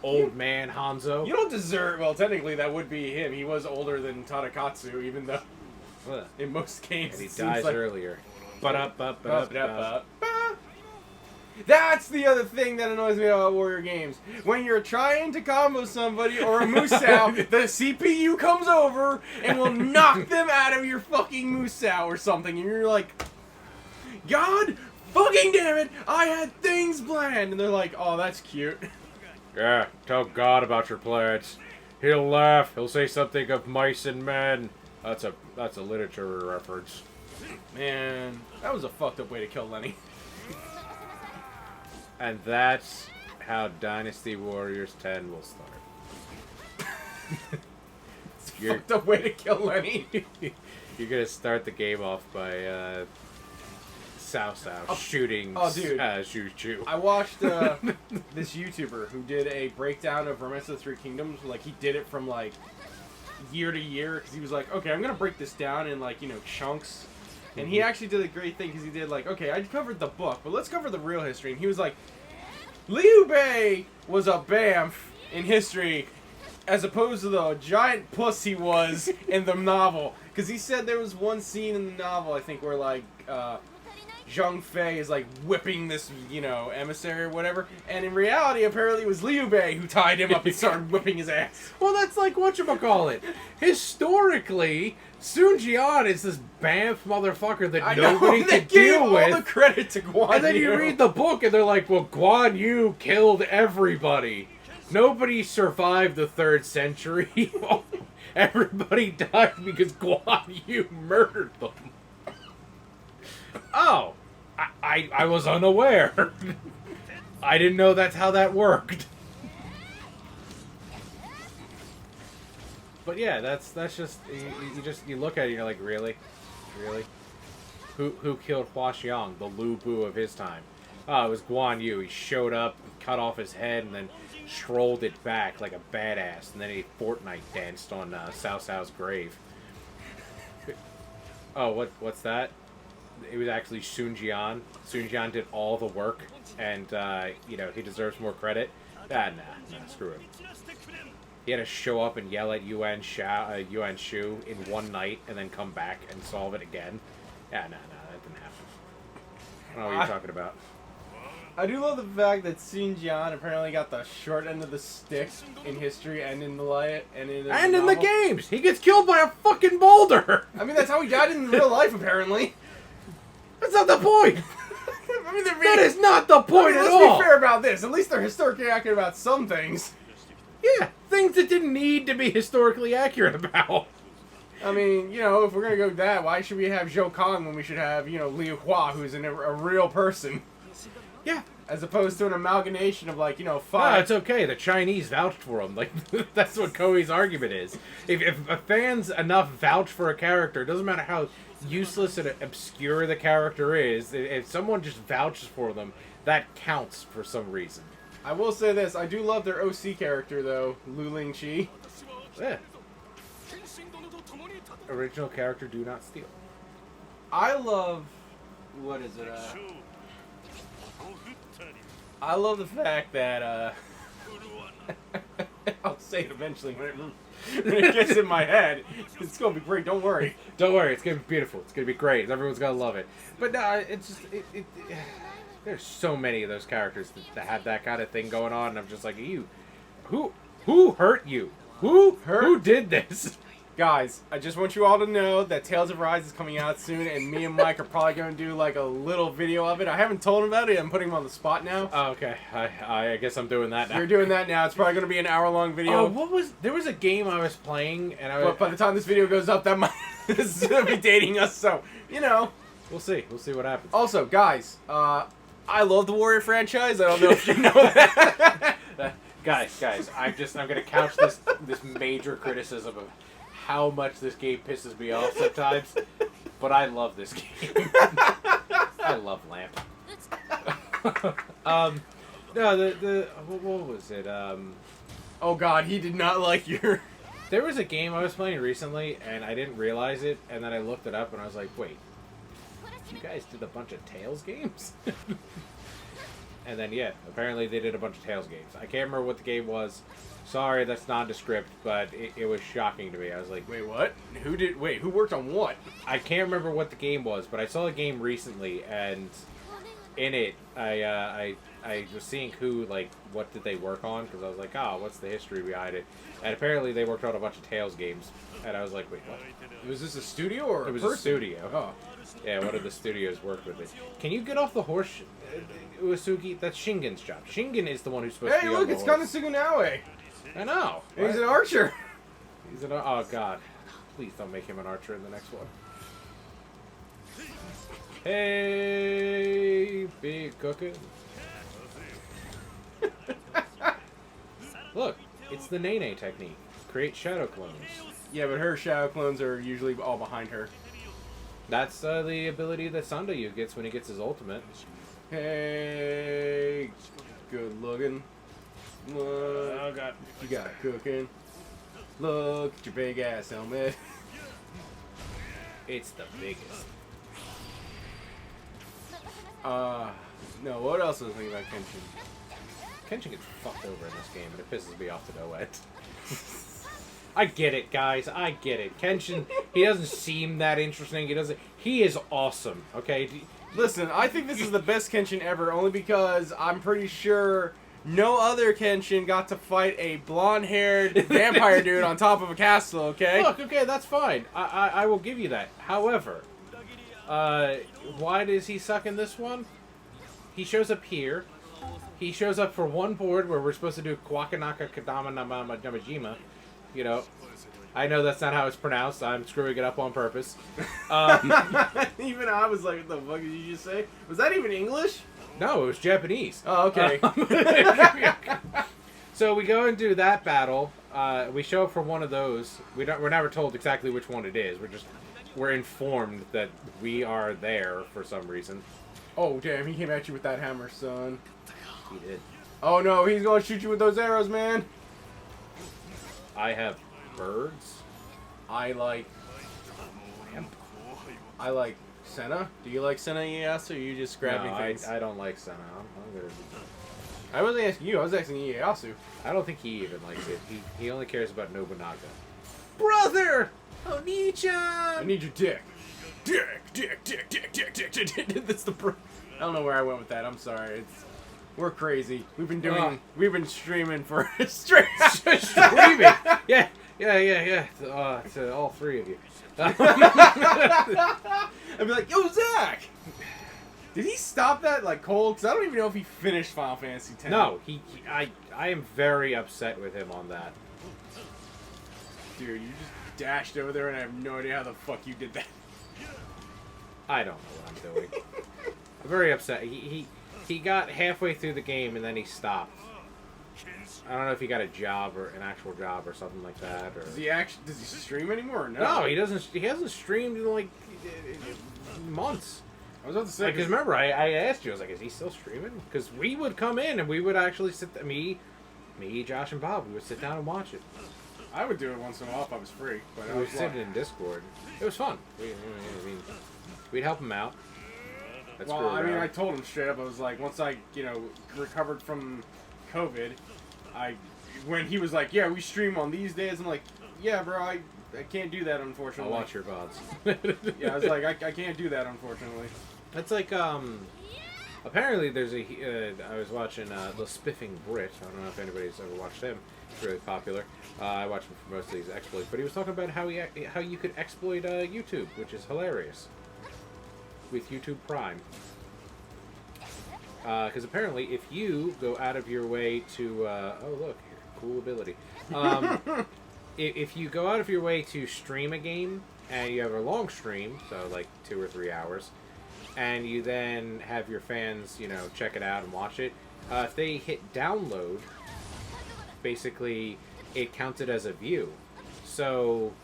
Speaker 3: Old man Hanzo.
Speaker 1: You don't deserve... Well, technically, that would be him. He was older than Tadakatsu, even though... In most games,
Speaker 3: and he dies earlier.
Speaker 1: That's the other thing that annoys me about Warrior games. When you're trying to combo somebody or a Musou, the CPU comes over and will knock them out of your fucking Musou or something, and you're like, God fucking damn it, I had things planned, and they're like, oh, that's cute.
Speaker 3: Yeah, tell God about your plans. He'll laugh. He'll say something of mice and men. That's a literature reference.
Speaker 1: Man, that was a fucked up way to kill Lenny.
Speaker 3: And that's how Dynasty Warriors 10 will start.
Speaker 1: It's a fucked up way to kill Lenny.
Speaker 3: You're gonna start the game off by Sao shooting Choo-Choo.
Speaker 1: I watched this YouTuber who did a breakdown of Romance of the Three Kingdoms. Like, he did it from, year to year, because he was like, okay, I'm gonna break this down in, chunks. And he actually did a great thing, because he did, okay, I covered the book, but let's cover the real history. And he was like, Liu Bei was a bamf in history, as opposed to the giant puss he was in the novel. Because he said there was one scene in the novel, I think, where, Zhang Fei is like whipping this, emissary or whatever. And in reality, apparently it was Liu Bei who tied him up and started whipping his ass.
Speaker 3: Well, that's like whatchamacallit. Historically, Sun Jian is this Banff motherfucker that nobody could deal with.
Speaker 1: All the credit to Guan Yu.
Speaker 3: And then you read the book and they're like, well, Guan Yu killed everybody. Nobody survived the 3rd century. Everybody died because Guan Yu murdered them. Oh, I was unaware. I didn't know that's how that worked. But yeah, that's just you look at it and you're like, really? Who killed Hua Xiong, the Lu Bu of his time? Oh, it was Guan Yu. He showed up, cut off his head, and then strolled it back like a badass, and then he Fortnite danced on Cao Cao's grave. Oh, what's that? It was actually Sun Jian. Sun Jian did all the work, and he deserves more credit. Nah, screw it. He had to show up and yell at Yuan Shu in one night, and then come back and solve it again. Yeah, no, that didn't happen. I don't know what you're talking about.
Speaker 1: I do love the fact that Sun Jian apparently got the short end of the stick in history and in the
Speaker 3: in the games. He gets killed by a fucking boulder.
Speaker 1: I mean, that's how he died in real life, apparently.
Speaker 3: That's not the point.
Speaker 1: I mean,
Speaker 3: that is not the point at all.
Speaker 1: Let's be fair about this. At least they're historically accurate about some things.
Speaker 3: Yeah, things that didn't need to be historically accurate about.
Speaker 1: I mean, if we're going to go that, why should we have Zhou Kang when we should have, Liu Hua, who's a real person?
Speaker 3: Yeah.
Speaker 1: As opposed to an amalgamation of, 5...
Speaker 3: No, it's okay. The Chinese vouched for him. That's what Koei's argument is. If fans enough vouch for a character, it doesn't matter how useless and obscure the character is, if someone just vouches for them, that counts for some reason.
Speaker 1: I will say this. I do love their OC character, though. Lu Lingqi.
Speaker 3: Yeah. Original character, do not steal.
Speaker 1: I love... What is it? I love the fact that... I'll say it eventually when it gets in my head. It's going to be great. Don't worry.
Speaker 3: Don't worry. It's going to be beautiful. It's going to be great. Everyone's going to love it. But no, it's just... There's so many of those characters that have that kind of thing going on, and I'm just like, who hurt you? Who did this?
Speaker 1: Guys, I just want you all to know that Tales of Rise is coming out soon, and me and Mike are probably going to do like a little video of it. I haven't told him about it. I'm putting him on the spot now.
Speaker 3: Oh, okay. I guess I'm doing that now.
Speaker 1: You're doing that now. It's probably going to be an hour-long video.
Speaker 3: Oh, there was a game I was playing, and
Speaker 1: But by the time this video goes up, this is going to be dating us, so,
Speaker 3: We'll see. We'll see what happens.
Speaker 1: Also, guys, I love the Warrior franchise. I don't know if you know that.
Speaker 3: Guys, I'm gonna couch this major criticism of how much this game pisses me off sometimes, but I love this game. I love Lamp. No, what was it?
Speaker 1: Oh God, he did not like your...
Speaker 3: There was a game I was playing recently, and I didn't realize it, and then I looked it up, and I was like, wait, you guys did a bunch of Tales games? And then, yeah, apparently they did a bunch of Tales games. I can't remember what the game was. Sorry, that's nondescript, but it was shocking to me. I was like,
Speaker 1: wait, what? Who worked on what?
Speaker 3: I can't remember what the game was, but I saw a game recently, and in it, I was seeing what did they work on, because I was like, oh, what's the history behind it? And apparently they worked on a bunch of Tales games, and I was like, wait, what?
Speaker 1: Was this a studio or
Speaker 3: It was a studio.
Speaker 1: Oh.
Speaker 3: Yeah, one of the studios worked with it. Can you get off the horse, Uesugi? That's Shingen's job. Shingen is the one who's supposed to be on the horse.
Speaker 1: Hey, look, it's Kanasugunawe.
Speaker 3: I know.
Speaker 1: He's an archer.
Speaker 3: Oh, God. Please don't make him an archer in the next one. Hey, big cooking. Look, it's the Nene technique. Create shadow clones.
Speaker 1: Yeah, but her shadow clones are usually all behind her.
Speaker 3: That's the ability that Sandayu gets when he gets his ultimate.
Speaker 1: Hey, good looking. Look,
Speaker 3: Oh, God.
Speaker 1: you got cooking. Look at your big ass helmet.
Speaker 3: It's the biggest.
Speaker 1: No, what else was I thinking about Kenshin?
Speaker 3: Kenshin gets fucked over in this game, and it pisses me off to no end. I get it, guys. I get it. Kenshin, he doesn't seem that interesting. He is awesome, okay?
Speaker 1: Listen, I think this is the best Kenshin ever, only because I'm pretty sure no other Kenshin got to fight a blonde-haired vampire dude on top of a castle, okay?
Speaker 3: Look, okay, that's fine. I will give you that. However, why does he suck in this one? He shows up here. He shows up for one board where we're supposed to do Kwakanaka Kadama Namajima. You know, I know that's not how it's pronounced. I'm screwing it up on purpose.
Speaker 1: Even I was like, what the fuck did you just say? Was that even English?
Speaker 3: No, it was Japanese.
Speaker 1: Oh, okay.
Speaker 3: So we go and do that battle. We show up for one of those. We're never told exactly which one it is. We're informed that we are there for some reason.
Speaker 1: Oh, damn, he came at you with that hammer, son.
Speaker 3: He did.
Speaker 1: Oh, no, he's going to shoot you with those arrows, man.
Speaker 3: I have birds.
Speaker 1: I like Senna. Do you like Senna, Ieyasu, or you just grabbing things?
Speaker 3: I don't like Senna. I'm gonna...
Speaker 1: I wasn't asking you, I was asking Ieyasu.
Speaker 3: I don't think he even likes it. He only cares about Nobunaga. Brother! Oni-chan!
Speaker 1: I need your dick. Dick. That's the I don't know where I went with that. I'm sorry. We're crazy. We've been streaming for streaming.
Speaker 3: Yeah. To all three of you.
Speaker 1: I'd be like, yo, Zach! Did he stop that like cold? Because I don't even know if he finished Final Fantasy X.
Speaker 3: No, I am very upset with him on that.
Speaker 1: Dude, you just dashed over there and I have no idea how the fuck you did that.
Speaker 3: I don't know what I'm doing. I'm very upset. He got halfway through the game and then he stopped. I don't know if he got a job or an actual job or something like that. Or...
Speaker 1: Does he stream anymore or no?
Speaker 3: No, he doesn't. He hasn't streamed in like months.
Speaker 1: I was about to say.
Speaker 3: Because remember, I asked you. I was like, "Is he still streaming?" Because we would come in and we would actually sit. Me, Josh, and Bob. We would sit down and watch it.
Speaker 1: I would do it once in a while if I was free. But
Speaker 3: we would sit in Discord. It was fun. We'd help him out.
Speaker 1: Well, I mean, I told him straight up. I was like, once I, recovered from COVID, when he was like, yeah, we stream on these days. I'm like, yeah, bro, I can't do that, unfortunately.
Speaker 3: I'll watch your VODs.
Speaker 1: Yeah, I was like, I can't do that, unfortunately.
Speaker 3: That's like, apparently there's I was watching The Spiffing Brit. I don't know if anybody's ever watched him. It's really popular. I watch him for most of these exploits. But he was talking about how you could exploit YouTube, which is hilarious. With YouTube Prime. Because apparently if you go out of your way to... oh, look. Cool ability. If you go out of your way to stream a game, and you have a long stream, so like 2 or 3 hours, and you then have your fans, check it out and watch it, if they hit download, basically it counts it as a view. So,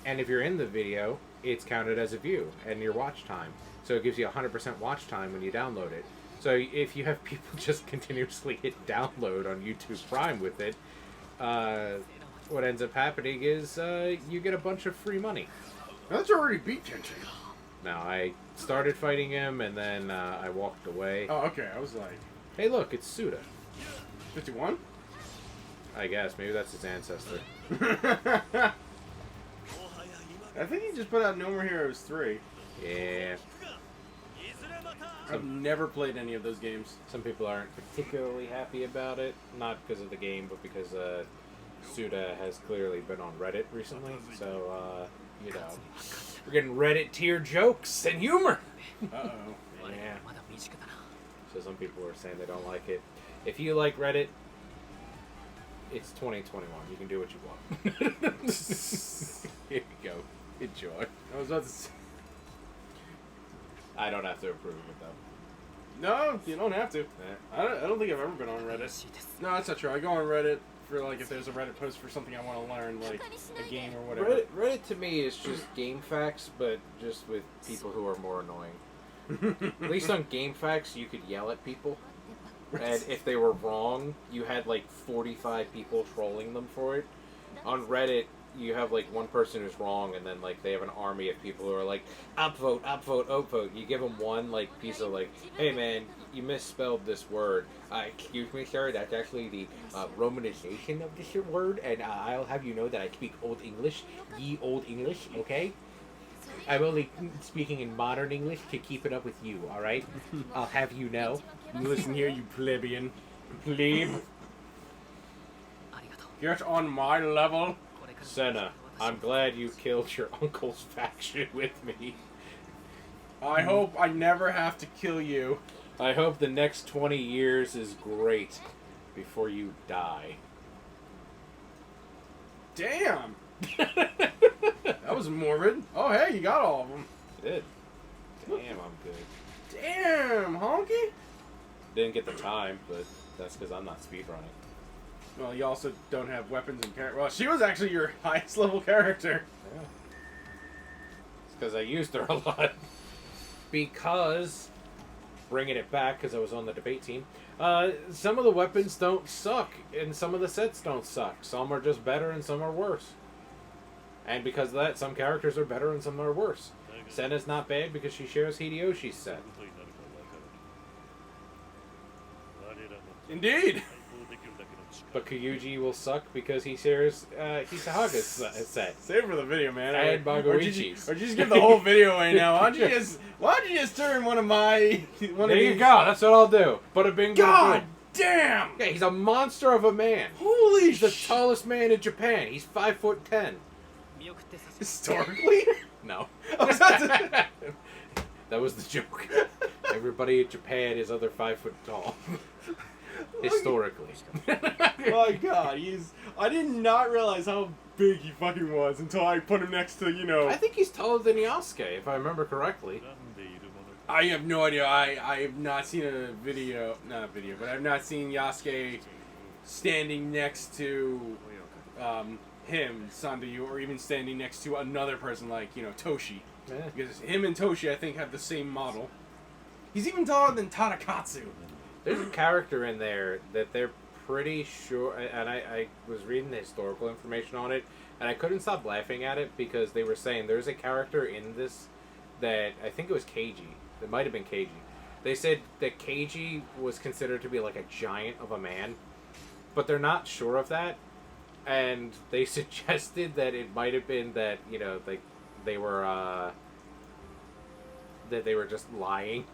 Speaker 3: and if you're in the video, it's counted as a view and your watch time. So it gives you 100% watch time when you download it. So if you have people just continuously hit download on YouTube Prime with it, what ends up happening is you get a bunch of free money.
Speaker 1: That's already beat Kenshin.
Speaker 3: No, I started fighting him and then I walked away.
Speaker 1: Oh, okay. I was like...
Speaker 3: Hey, look, it's Suda.
Speaker 1: 51?
Speaker 3: I guess. Maybe that's his ancestor.
Speaker 1: I think he just put out No More Heroes 3.
Speaker 3: Yeah.
Speaker 1: I've never played any of those games.
Speaker 3: Some people aren't particularly happy about it, not because of the game, but because Suda has clearly been on Reddit recently. So, we're getting Reddit tier jokes and humor.
Speaker 1: Uh-oh.
Speaker 3: Yeah. So some people are saying they don't like it. If you like Reddit, it's 2021. You can do what you want. Here you go. Enjoy.
Speaker 1: I was about to say...
Speaker 3: I don't have to approve of it, though.
Speaker 1: No, you don't have to.
Speaker 3: Yeah.
Speaker 1: I don't think I've ever been on Reddit. No, that's not true. I go on Reddit for, like, if there's a Reddit post for something I want to learn, like a game or whatever.
Speaker 3: Reddit to me is just game facts, but just with people who are more annoying. At least on game facts, you could yell at people. And if they were wrong, you had, like, 45 people trolling them for it. On Reddit, you have, like, one person who's wrong, and then, like, they have an army of people who are like, upvote, upvote. You give them one, like, piece of, like, hey, man, you misspelled this word. Excuse me, sir, that's actually the romanization of this word, and I'll have you know that I speak Old English, ye Old English, okay? I'm only speaking in modern English to keep it up with you, alright? I'll have you know.
Speaker 1: Listen here, you plebeian.
Speaker 2: Plebe.
Speaker 1: Get on my level.
Speaker 2: Senna, I'm glad you killed your uncle's faction with me.
Speaker 1: I hope I never have to kill you.
Speaker 2: I hope the next 20 years is great before you die.
Speaker 1: Damn. That was morbid. Oh, hey, you got all of them.
Speaker 2: I did. Damn, I'm good.
Speaker 1: Damn, honky.
Speaker 2: Didn't get the time, but that's because I'm not speedrunning.
Speaker 1: Well, you also don't have weapons and character. Well, she was actually your highest level character.
Speaker 2: Yeah. It's because I used her a lot.
Speaker 3: Because,
Speaker 2: Bringing it back, because I was on the debate team.
Speaker 3: some of the weapons don't suck, and some of the sets don't suck. Some are just better, and some are worse. And because of that, some characters are better, and some are worse. Senna's not bad because she shares Hideyoshi's set.
Speaker 1: Indeed.
Speaker 3: But Kyuji will suck because he shares Hisahaga's set.
Speaker 1: Save it for the video, man.
Speaker 3: And
Speaker 1: Or
Speaker 3: Bagoichi's.
Speaker 1: just give the whole video away now. Why don't you just turn one of my...
Speaker 3: There you go. That's what I'll do. Bada bing, bada
Speaker 1: God
Speaker 3: boom.
Speaker 1: damn!
Speaker 3: Yeah, he's a monster of a man.
Speaker 1: Holy
Speaker 3: He's the tallest man in Japan. He's 5'10".
Speaker 1: Historically?
Speaker 3: No.
Speaker 1: I was about to-
Speaker 3: That was the joke. Everybody in Japan is under 5 foot tall. Historically.
Speaker 1: My God, I did not realize how big he fucking was until I put him next to,
Speaker 3: I think he's taller than Yasuke, if I remember correctly.
Speaker 1: I have no idea. I have not seen but I've not seen Yasuke standing next to him, Sandayu, or even standing next to another person like, Toshi.
Speaker 3: Yeah.
Speaker 1: Because him and Toshi, I think, have the same model. He's even taller than Tadakatsu.
Speaker 3: There's a character in there that they're pretty sure, and I was reading the historical information on it, and I couldn't stop laughing at it because they were saying there's a character in this that, I think it was Keiji. It might have been Keiji. They said that Keiji was considered to be like a giant of a man, but they're not sure of that, and they suggested that it might have been that, they were just lying.